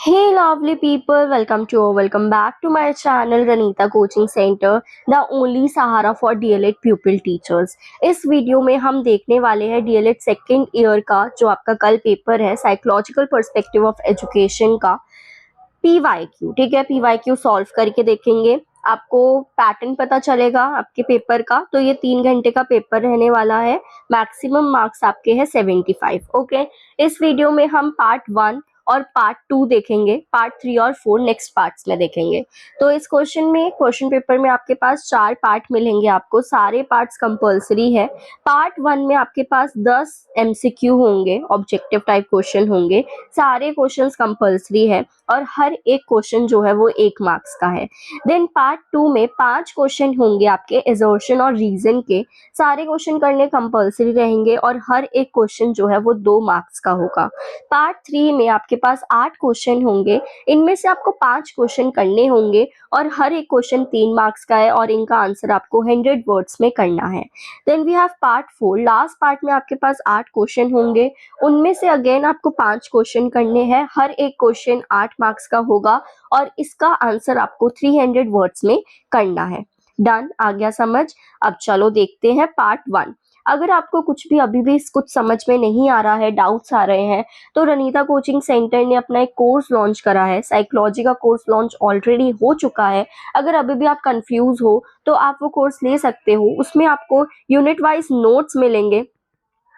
Hey lovely people, welcome back to my channel Ranita Coaching Center, the only Sahara for DLED pupil teachers। इस video में हम देखने वाले हैं DLED second year का जो आपका कल पेपर है साइकोलॉजिकल पर्सपेक्टिव ऑफ एजुकेशन का PYQ। ठीक है, PYQ सॉल्व करके देखेंगे। आपको पैटर्न पता चलेगा आपके पेपर का। तो ये 3 घंटे का पेपर रहने वाला है। मैक्सिमम मार्क्स आपके हैं 75। ओके, इस वीडियो में हम पार्ट 1 और पार्ट 2 देखेंगे। पार्ट 3 और 4 नेक्स्ट पार्ट्स में देखेंगे। तो इस क्वेश्चन पेपर में आपके पास 4 पार्ट मिलेंगे आपको। सारे पार्ट्स कंपल्सरी है। पार्ट 1 में आपके पास 10 MCQ होंगे, ऑब्जेक्टिव टाइप क्वेश्चन होंगे। सारे क्वेश्चंस कंपल्सरी है और हर एक क्वेश्चन जो है वो 1 मार्क्स का है। देन पार्ट 2 में 5 क्वेश्चन होंगे आपके एजर्शन और रीजन के। सारे क्वेश्चन करने कंपल्सरी रहेंगे और हर एक क्वेश्चन जो है वो 2 मार्क्स का होगा। पार्ट 3 में आपके पास 8 क्वेश्चन होंगे। इनमें से आपको 5 क्वेश्चन करने होंगे और हर एक क्वेश्चन 3 मार्क्स का है और इनका आंसर आपको 100 वर्ड्स में करना है। Then we have part 4। Last part में आपके पास 8 क्वेश्चन होंगे। उनमें से अगेन आपको 5 क्वेश्चन करने हैं। हर एक क्वेश्चन 8 मार्क्स का होगा और इसका आंसर आपको 300 वर्ड्स में करना है। डन, आ गया समझ? अब चलो देखते हैं पार्ट 1। अगर आपको कुछ भी अभी भी कुछ समझ में नहीं आ रहा है, डाउट्स आ रहे हैं, तो रनीता कोचिंग सेंटर ने अपना एक कोर्स लॉन्च करा है। साइकोलॉजी का कोर्स लॉन्च ऑलरेडी हो चुका है। अगर अभी भी आप कंफ्यूज हो तो आप वो कोर्स ले सकते हो। उसमें आपको यूनिट वाइज नोट्स मिलेंगे।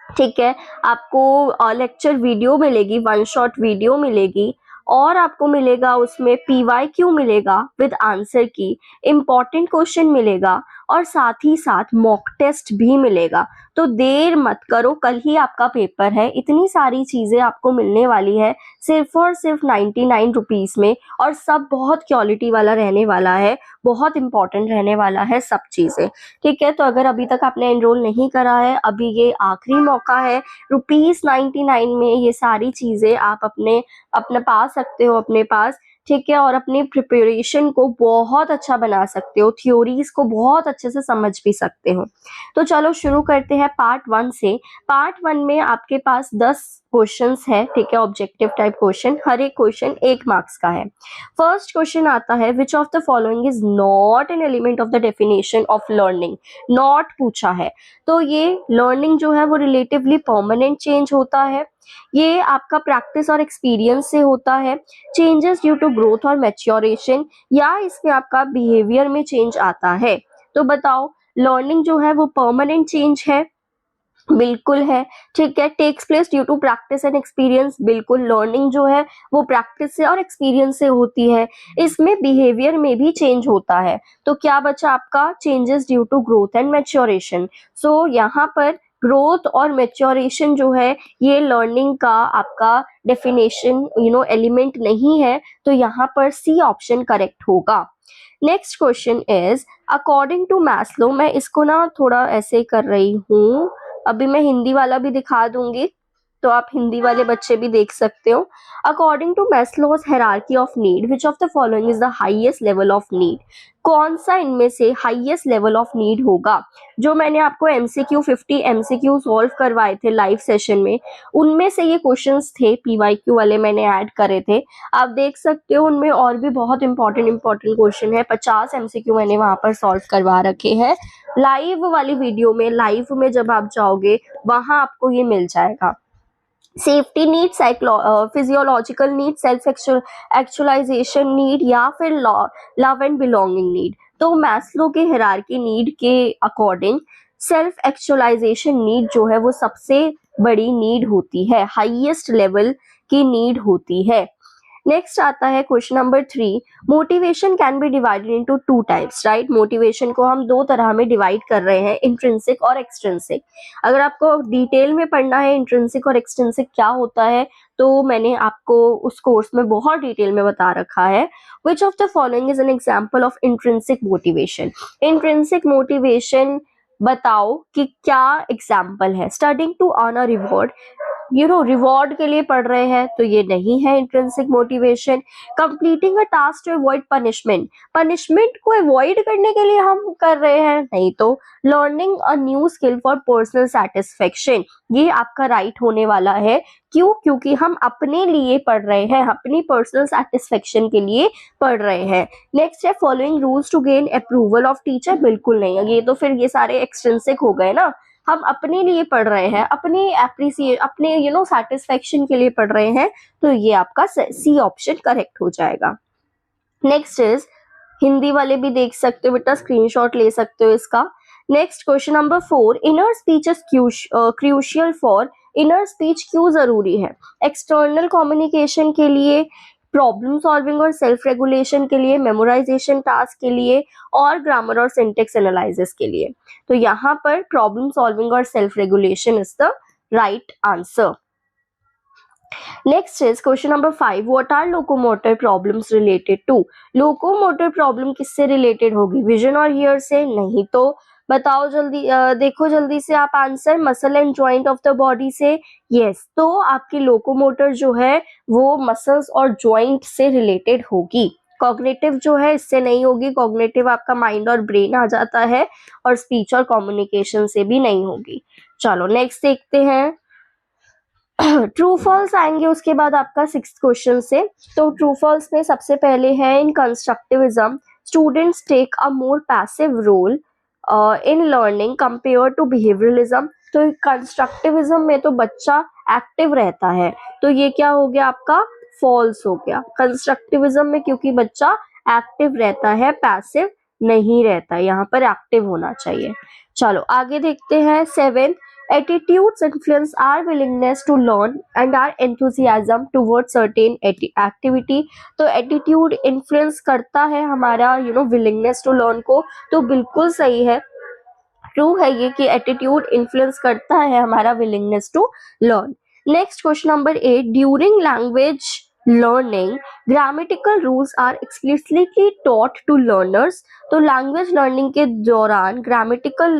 ठीक है, आपको लेक्चर वीडियो मिलेगी, 1 शॉट वीडियो मिलेगी और आपको मिलेगा उसमें PYQ मिलेगा विद आंसर की, इंपॉर्टेंट क्वेश्चन मिलेगा और साथ ही साथ मॉक टेस्ट भी मिलेगा। तो देर मत करो, कल ही आपका पेपर है। इतनी सारी चीजें आपको मिलने वाली है सिर्फ और सिर्फ 99 रुपीज में और सब बहुत क्वालिटी वाला रहने वाला है, बहुत इंपॉर्टेंट रहने वाला है सब चीजें। ठीक है, तो अगर अभी तक आपने एनरोल नहीं करा है, अभी ये आखिरी मौका है। ₹99 में ये सारी चीजें आप अपने पा सकते हो अपने पास। ठीक है, और अपनी प्रिपरेशन को बहुत अच्छा बना सकते हो, थ्योरीज को बहुत अच्छे से समझ भी सकते हो। तो चलो शुरू करते हैं पार्ट 1 से। पार्ट 1 में आपके पास 10 क्वेश्चंस है। ठीक है, ऑब्जेक्टिव टाइप क्वेश्चन, हर एक क्वेश्चन 1 मार्क्स का है। फर्स्ट क्वेश्चन आता है, which of the following is not an element of the definition of learning. Not पूछा है, तो ये लर्निंग जो है वो रिलेटिवली परमानेंट चेंज होता है। ये आपका प्रैक्टिस और एक्सपीरियंस से होता है। चेंजेस ड्यू टू ग्रोथ और मैच्योरेशन, या इसमें आपका बिहेवियर में चेंज आता है। तो बताओ, लर्निंग जो है वो परमानेंट चेंज है? बिल्कुल है। ठीक है, takes place due to practice and experience, बिल्कुल लर्निंग जो है वो प्रैक्टिस से और एक्सपीरियंस से होती है। इसमें बिहेवियर में भी चेंज होता है। तो क्या बचा आपका? Changes due to growth and maturation. So यहाँ पर ग्रोथ और मैच्योरेशन जो है ये लर्निंग का आपका डेफिनेशन एलिमेंट नहीं है। तो यहाँ पर सी ऑप्शन करेक्ट होगा। Next question is, according to Maslow, मैं इसको ना थोड़ा ऐसे कर रही हूँ, अभी मैं हिंदी वाला भी दिखा दूंगी तो आप हिंदी वाले बच्चे भी देख सकते हो। According to Maslow's hierarchy of need, which of the following is the highest level of need. कौन सा इनमें से हाईएस्ट लेवल ऑफ नीड होगा? जो मैंने आपको MCQ 50 MCQ सॉल्व करवाए थे लाइव सेशन में, उनमें से ये क्वेश्चंस थे। PYQ वाले मैंने ऐड करे थे, आप देख सकते हो। उनमें और भी बहुत इंपॉर्टेंट क्वेश्चन है। 50 MCQ मैंने वहां पर सॉल्व करवा रखे हैं लाइव वाली वीडियो में। लाइव में जब आप जाओगे वहां आपको ये मिल जाएगा। Safety need, physiological need, self actualization need, या फिर लव एंड बिलोंगिंग नीड। तो मैस्लो के हायरार्की नीड के अकॉर्डिंग सेल्फ एक्चुअलाइजेशन नीड जो है वो सबसे बड़ी नीड होती है, हाईएस्ट लेवल की नीड होती है। नेक्स्ट आता है question number 3, motivation can be divided into 2 types, right. Motivation को हम 2 तरह में डिवाइड कर रहे हैं, इंट्रिंसिक और एक्सट्रिंसिक। अगर आपको डिटेल में पढ़ना है इंट्रिंसिक और एक्सट्रिंसिक क्या होता है, तो मैंने आपको उस कोर्स में बहुत डिटेल में बता रखा है। Which of the following is an example of intrinsic motivation. Intrinsic motivation बताओ कि क्या एग्जाम्पल है। Studying to earn a reward, reward के लिए पढ़ रहे हैं, तो ये नहीं है intrinsic motivation. Completing a task to avoid punishment, punishment को अवॉइड करने के लिए हम कर रहे हैं, नहीं तो learning a new skill for personal satisfaction, ये आपका राइट होने वाला है। क्यों? क्योंकि हम अपने लिए पढ़ रहे हैं, अपनी पर्सनल सेटिस्फेक्शन के लिए पढ़ रहे हैं। नेक्स्ट है following rules to gain approval of teacher, बिल्कुल नहीं, ये तो फिर ये सारे एक्सट्रिंसिक हो गए ना। हम अपने लिए पढ़ रहे हैं, अपने एप्रिसिएट अपने सेटिस्फेक्शन के लिए पढ़ रहे हैं, तो ये आपका सी ऑप्शन करेक्ट हो जाएगा। नेक्स्ट इज, हिंदी वाले भी देख सकते हो बेटा, स्क्रीनशॉट ले सकते हो इसका। Next question number 4, inner speech is crucial for, inner speech क्यों जरूरी है? एक्सटर्नल कम्युनिकेशन के लिए, प्रॉब्लम सॉल्विंग और सेल्फ रेगुलेशन के लिए, मेमोराइजेशन टास्क के लिए, और ग्रामर और सिंटेक्स एनालिसिस के लिए। तो यहाँ पर प्रॉब्लम सॉल्विंग और self regulation is the right answer. Next is question number 5, what are locomotor problems related to? Locomotor problem किससे रिलेटेड होगी? विजन और हियर से? नहीं तो बताओ जल्दी, देखो जल्दी से आप answer, muscle and joint of the body से? यस, तो आपकी लोकोमोटर जो है वो मसल्स और जॉइंट से रिलेटेड होगी। कॉग्निटिव जो है इससे नहीं होगी, कॉग्निटिव आपका माइंड और ब्रेन आ जाता है, और स्पीच और कम्युनिकेशन से भी नहीं होगी। चलो नेक्स्ट देखते हैं। ट्रू फॉल्स आएंगे उसके बाद आपका 6th क्वेश्चन से। तो ट्रू फॉल्स में सबसे पहले है, इन constructivism students take a more passive role in learning compare to behaviourism. तो कंस्ट्रक्टिविज्म में तो बच्चा एक्टिव रहता है, तो ये क्या हो गया आपका? फॉल्स हो गया। कंस्ट्रक्टिविज्म में क्योंकि बच्चा एक्टिव रहता है, पैसिव नहीं रहता, यहाँ पर एक्टिव होना चाहिए। चलो आगे देखते हैं। 7, attitudes influence our willingness to learn and our enthusiasm towards certain activity। तो एटीट्यूड इन्फ्लुएंस करता है हमारा willingness to learn को, तो बिल्कुल सही है, ट्रू है ये कि एटीट्यूड इन्फ्लुएंस करता है हमारा willingness to learn। Next question number 8, during language learning grammatical rules are explicitly taught to learners. तो लैंग्वेज लर्निंग के दौरान ग्रामेटिकल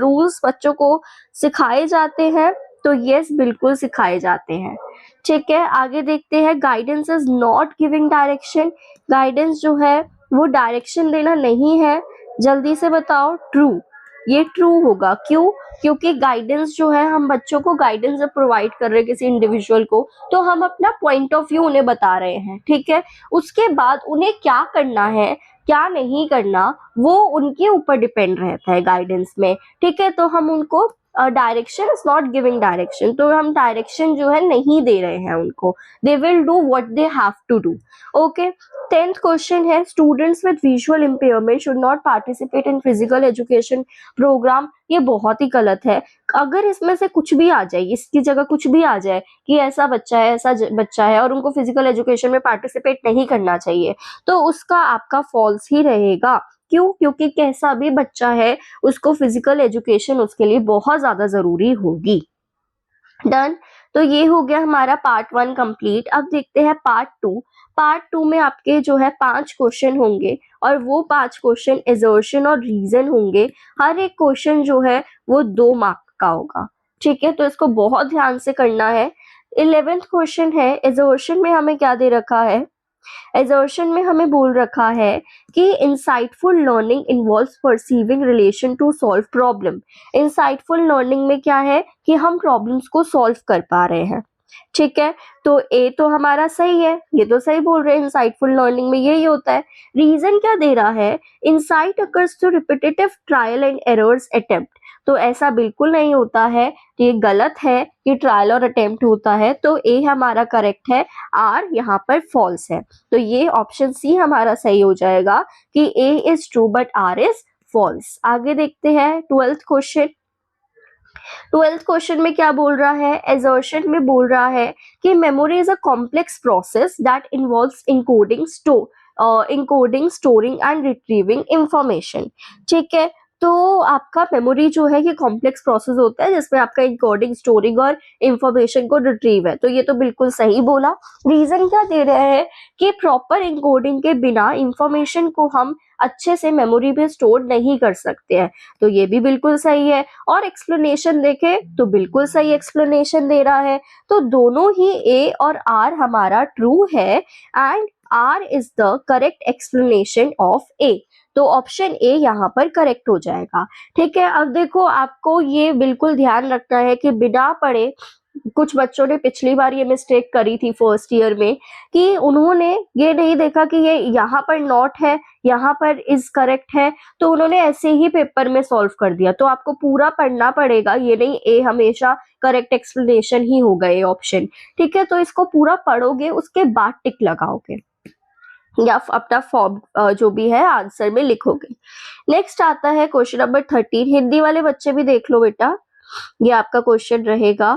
रूल्स बच्चों को सिखाए जाते हैं, तो यस बिल्कुल सिखाए जाते हैं। ठीक है, आगे देखते हैं। Guidance is not giving direction, guidance जो है वो डायरेक्शन देना नहीं है, जल्दी से बताओ। ट्रू, ये ट्रू होगा। क्यों? क्योंकि गाइडेंस जो है, हम बच्चों को गाइडेंस जब प्रोवाइड कर रहे हैं किसी इंडिविजुअल को, तो हम अपना पॉइंट ऑफ व्यू उन्हें बता रहे हैं, ठीक है। उसके बाद उन्हें क्या करना है क्या नहीं करना, वो उनके ऊपर डिपेंड रहता है गाइडेंस में, ठीक है। तो हम उनको direction is not giving direction, तो हम डायरेक्शन जो है नहीं दे रहे हैं उनको, they will do what they have to do. Okay, 10th question है, students with visual impairment should not participate in physical education programme. ये बहुत ही गलत है। अगर इसमें से कुछ भी आ जाए, इसकी जगह कुछ भी आ जाए कि ऐसा बच्चा है, ऐसा बच्चा है और उनको फिजिकल एजुकेशन में पार्टिसिपेट नहीं करना चाहिए, तो उसका आपका फॉल्स ही रहेगा। क्यों? क्योंकि कैसा भी बच्चा है उसको फिजिकल एजुकेशन उसके लिए बहुत ज्यादा जरूरी होगी। डन, तो ये हो गया हमारा पार्ट 1 कंप्लीट। अब देखते हैं पार्ट 2। पार्ट 2 में आपके जो है 5 क्वेश्चन होंगे, और वो 5 क्वेश्चन एजर्शन और रीजन होंगे। हर एक क्वेश्चन जो है वो 2 मार्क का होगा, ठीक है, तो इसको बहुत ध्यान से करना है। 11th क्वेश्चन है, एजर्शन में हमें क्या दे रखा है? एजर्शन में हमें बोल रखा है कि insightful learning involves perceiving relation to solve problem. Insightful learning में क्या है कि हम प्रॉब्लम्स को सॉल्व कर पा रहे हैं, ठीक है। तो ए तो हमारा सही है, ये तो सही बोल रहे हैं, इंसाइटफुल लर्निंग में यही होता है। रीजन क्या दे रहा है? Insight occurs to repetitive trial and errors attempt. तो ऐसा बिल्कुल नहीं होता है, ये गलत है कि ट्रायल और अटेम्प्ट होता है, तो ए हमारा करेक्ट है, आर यहाँ पर फॉल्स है। तो ये ऑप्शन सी हमारा सही हो जाएगा कि ए is true but are is false. आगे देखते हैं 12th क्वेश्चन। 12th क्वेश्चन में क्या बोल रहा है? एजर्शन में बोल रहा है कि memory is a complex process that involves encoding, storing and retrieving information, ठीक है। तो आपका मेमोरी जो है ये कॉम्प्लेक्स प्रोसेस होता है जिसमें आपका एन्कोडिंग, स्टोरिंग और इंफॉर्मेशन को रिट्रीव है। तो ये तो बिल्कुल सही बोला। रीजन क्या दे रहे हैं कि प्रॉपर एन्कोडिंग के बिना इंफॉर्मेशन को हम अच्छे से मेमोरी में स्टोर नहीं कर सकते हैं। तो ये भी बिल्कुल सही है। और एक्सप्लेनेशन देखें तो बिल्कुल सही एक्सप्लेनेशन दे रहा है। तो दोनों ही ए और आर हमारा ट्रू है and are is the correct explanation of ए। तो ऑप्शन ए यहाँ पर करेक्ट हो जाएगा। ठीक है, अब देखो आपको ये बिल्कुल ध्यान रखना है कि बिना पढ़े, कुछ बच्चों ने पिछली बार ये मिस्टेक करी थी फर्स्ट ईयर में कि उन्होंने ये नहीं देखा कि ये यहाँ पर नॉट है, यहाँ पर इज करेक्ट है, तो उन्होंने ऐसे ही पेपर में सॉल्व कर दिया। तो आपको पूरा पढ़ना पड़ेगा, ये नहीं ए हमेशा करेक्ट एक्सप्लेनेशन ही होगा ये ऑप्शन। ठीक है, तो इसको पूरा पढ़ोगे उसके बाद टिक लगाओगे या अपना फॉर्म जो भी है आंसर में लिखोगे। नेक्स्ट आता है क्वेश्चन नंबर 13। हिंदी वाले बच्चे भी देख लो बेटा, ये आपका क्वेश्चन रहेगा।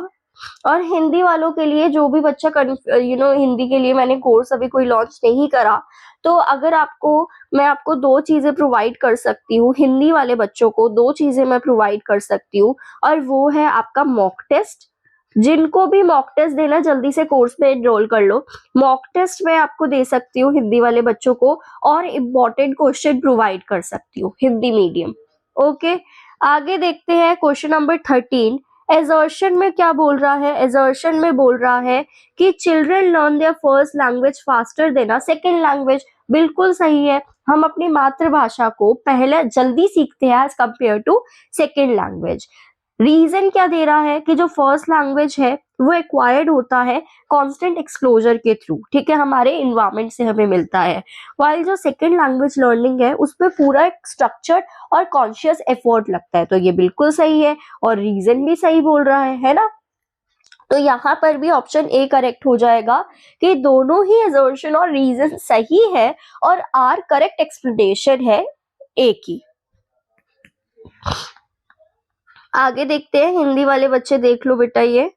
और हिंदी वालों के लिए जो भी बच्चा हिंदी के लिए मैंने कोर्स अभी कोई लॉन्च नहीं करा, तो अगर मैं आपको दो चीजें प्रोवाइड कर सकती हूँ, हिंदी वाले बच्चों को दो चीजें मैं प्रोवाइड कर सकती हूँ, और वो है आपका मॉक टेस्ट। जिनको भी मॉक टेस्ट देना जल्दी से कोर्स में एनरोल कर लो। मॉक टेस्ट मैं आपको दे सकती हूँ हिंदी वाले बच्चों को, और इम्पोर्टेंट क्वेश्चन प्रोवाइड कर सकती हूँ हिंदी मीडियम। ओके, आगे देखते हैं क्वेश्चन नंबर 13। एजर्शन में क्या बोल रहा है? एजर्शन में बोल रहा है कि children learn their first language faster than a second language. बिल्कुल सही है, हम अपनी मातृभाषा को पहले जल्दी सीखते हैं as compare to second language. Reason क्या दे रहा है कि जो फर्स्ट लैंग्वेज है वो एक्वायर्ड होता है कांस्टेंट एक्सप्लोजर के थ्रू। ठीक है, हमारे इन्वायरमेंट से हमें मिलता है, वाइल जो सेकेंड लैंग्वेज लर्निंग है उसमें पूरा एक स्ट्रक्चर और कॉन्शियस एफर्ट लगता है। तो ये बिल्कुल सही है और रीजन भी सही बोल रहा है ना। तो यहाँ पर भी ऑप्शन ए करेक्ट हो जाएगा कि दोनों ही असर्शन और रीजन सही है और आर करेक्ट एक्सप्लेनेशन है ए की। आगे देखते हैं, हिंदी वाले बच्चे देख लो बेटा, ये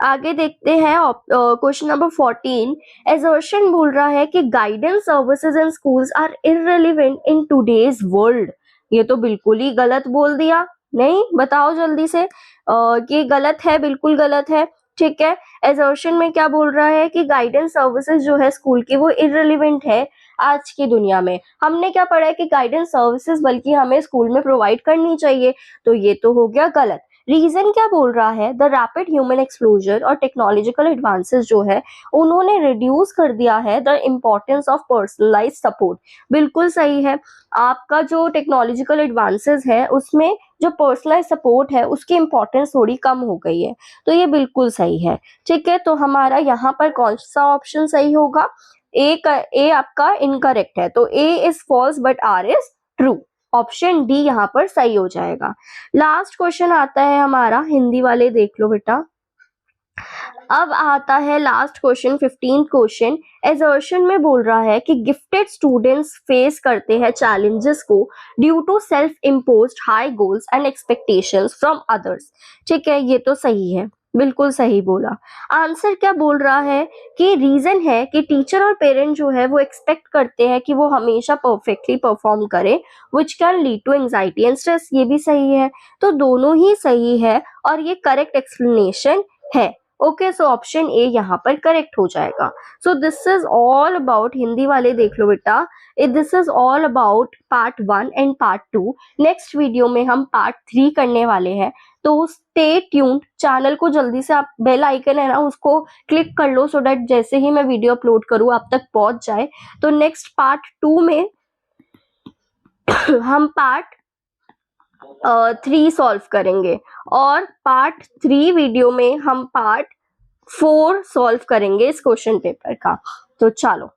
आगे देखते हैं क्वेश्चन नंबर 14। एजर्शन बोल रहा है कि guidance services in schools are irrelevant in today's world. ये तो बिल्कुल ही गलत बोल दिया। नहीं, बताओ जल्दी से कि गलत है, बिल्कुल गलत है। ठीक है, एजर्शन में क्या बोल रहा है कि गाइडेंस सर्विसेज जो है स्कूल की वो इररिलेवेंट है आज की दुनिया में। हमने क्या पढ़ा है कि गाइडेंस सर्विसेज बल्कि हमें स्कूल में प्रोवाइड करनी चाहिए। तो ये तो हो गया गलत। रीजन क्या बोल रहा है? द रैपिड ह्यूमन एक्सप्लोजर और टेक्नोलॉजिकल एडवांसेस जो है उन्होंने रिड्यूस कर दिया है the importance of personalize support. बिल्कुल सही है, आपका जो टेक्नोलॉजिकल एडवांसेस है उसमें जो पर्सनलाइज सपोर्ट है उसकी इम्पोर्टेंस थोड़ी कम हो गई है। तो ये बिल्कुल सही है। ठीक है, तो हमारा यहाँ पर कौन सा ऑप्शन सही होगा? ए आपका इनकरेक्ट है, तो ए is false but are is true. Option D यहाँ पर सही हो जाएगा। लास्ट क्वेश्चन आता है हमारा, हिंदी वाले देख लो बेटा। अब आता है last question, 15th question. Assertion में बोल रहा है कि गिफ्टेड स्टूडेंट्स फेस करते हैं चैलेंजेस को due to self imposed high goals and expectations from others. ठीक है, ये तो सही है, बिल्कुल सही बोला। आंसर क्या बोल रहा है कि रीजन है कि टीचर और पेरेंट जो है वो एक्सपेक्ट करते हैं कि वो हमेशा परफेक्टली परफॉर्म करे, which can lead to anxiety and stress. ये भी सही है, तो दोनों ही सही है और ये करेक्ट एक्सप्लेनेशन है। ओके, सो ऑप्शन ए यहाँ पर करेक्ट हो जाएगा। So this is all about, Hindi वाले देख लो बेटा, this is all about part 1 and part 2। Next video में हम पार्ट 3 करने वाले हैं, तो स्टे ट्यून्ड। चैनल को जल्दी से, आप बेल आइकन है ना उसको क्लिक कर लो, सो दैट जैसे ही मैं वीडियो अपलोड करूँ आप तक पहुंच जाए। तो नेक्स्ट पार्ट 2 में हम पार्ट 3 सॉल्व करेंगे और पार्ट 3 वीडियो में हम पार्ट 4 सॉल्व करेंगे इस क्वेश्चन पेपर का। तो चलो।